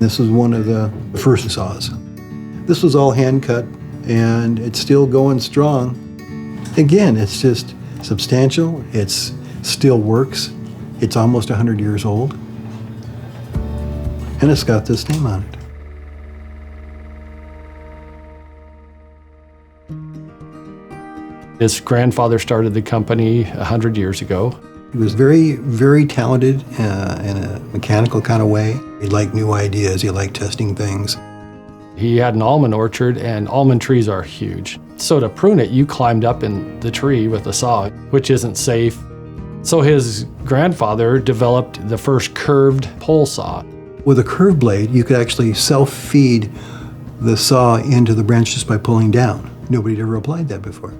This was one of the first saws. This was all hand cut, and it's still going strong. Again, it's just substantial. It still works. It's almost 100 years old. And it's got this name on it. His grandfather started the company 100 years ago. He was very, very talented in a mechanical kind of way. He liked new ideas. He liked testing things. He had an almond orchard, and almond trees are huge. So to prune it, you climbed up in the tree with a saw, which isn't safe. So his grandfather developed the first curved pole saw. With a curved blade, you could actually self-feed the saw into the branch just by pulling down. Nobody had ever applied that before.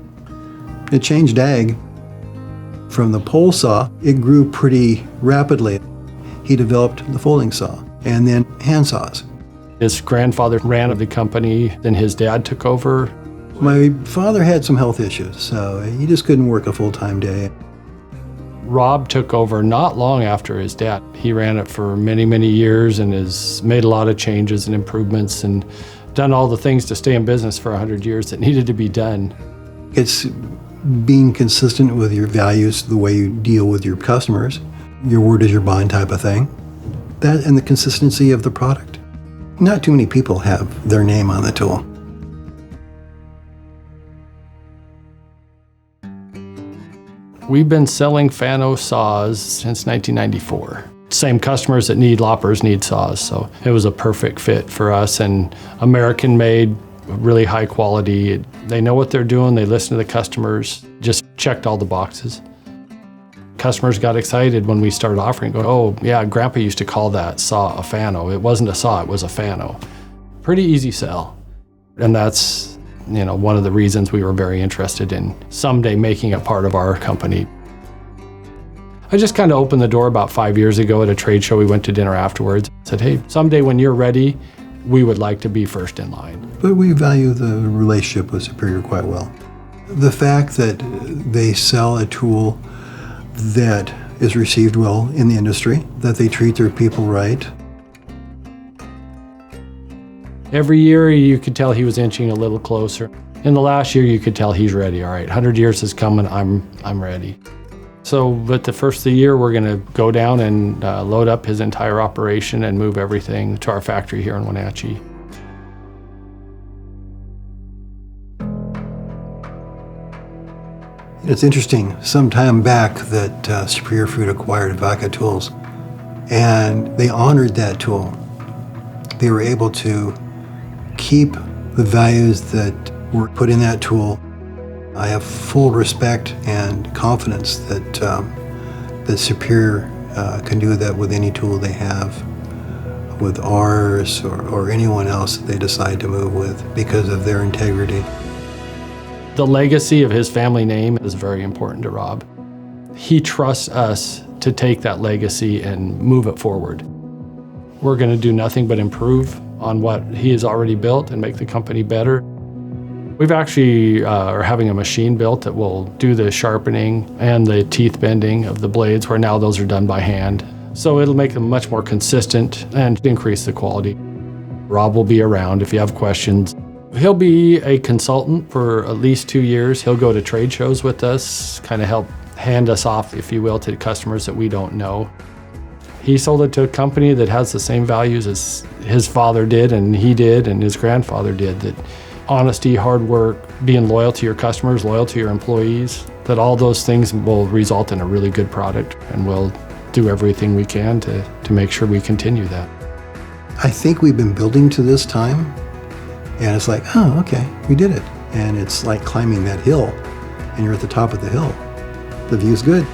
It changed ag. From the pole saw, it grew pretty rapidly. He developed the folding saw and then hand saws. His grandfather ran the company, then his dad took over. My father had some health issues, so he just couldn't work a full-time day. Rob took over not long after his dad. He ran it for many, many years and has made a lot of changes and improvements and done all the things to stay in business for 100 years that needed to be done. It's being consistent with your values, the way you deal with your customers, your word is your bond type of thing. That and the consistency of the product. Not too many people have their name on the tool. We've been selling Fanno saws since 1994. Same customers that need loppers need saws, so it was a perfect fit for us, and American made, really high quality. They know what they're doing, they listen to the customers, just checked all the boxes. Customers got excited when we started offering, going, oh yeah, Grandpa used to call that saw a Fanno. It wasn't a saw, it was a Fanno. Pretty easy sell. And that's, one of the reasons we were very interested in someday making it part of our company. I just kind of opened the door about 5 years ago at a trade show. We went to dinner afterwards. Said, hey, someday when you're ready, we would like to be first in line. But we value the relationship with Superior quite well. The fact that they sell a tool that is received well in the industry, that they treat their people right. Every year you could tell he was inching a little closer. In the last year you could tell he's ready. All right, 100 years is coming, I'm ready. So at the first of the year we're gonna go down and load up his entire operation and move everything to our factory here in Wenatchee. It's interesting, some time back that Superior Food acquired Vaca Tools, and they honored that tool. They were able to keep the values that were put in that tool. I have full respect and confidence that that Superior can do that with any tool they have, with ours or anyone else that they decide to move with because of their integrity. The legacy of his family name is very important to Rob. He trusts us to take that legacy and move it forward. We're going to do nothing but improve on what he has already built and make the company better. We've actually are having a machine built that will do the sharpening and the teeth bending of the blades, where now those are done by hand. So it'll make them much more consistent and increase the quality. Rob will be around if you have questions. He'll be a consultant for at least 2 years. He'll go to trade shows with us, kind of help hand us off, if you will, to customers that we don't know. He sold it to a company that has the same values as his father did, and he did, and his grandfather did, that honesty, hard work, being loyal to your customers, loyal to your employees, that all those things will result in a really good product, and we'll do everything we can to make sure we continue that. I think we've been building to this time, and it's like, oh, okay, we did it. And it's like climbing that hill, and you're at the top of the hill. The view's good.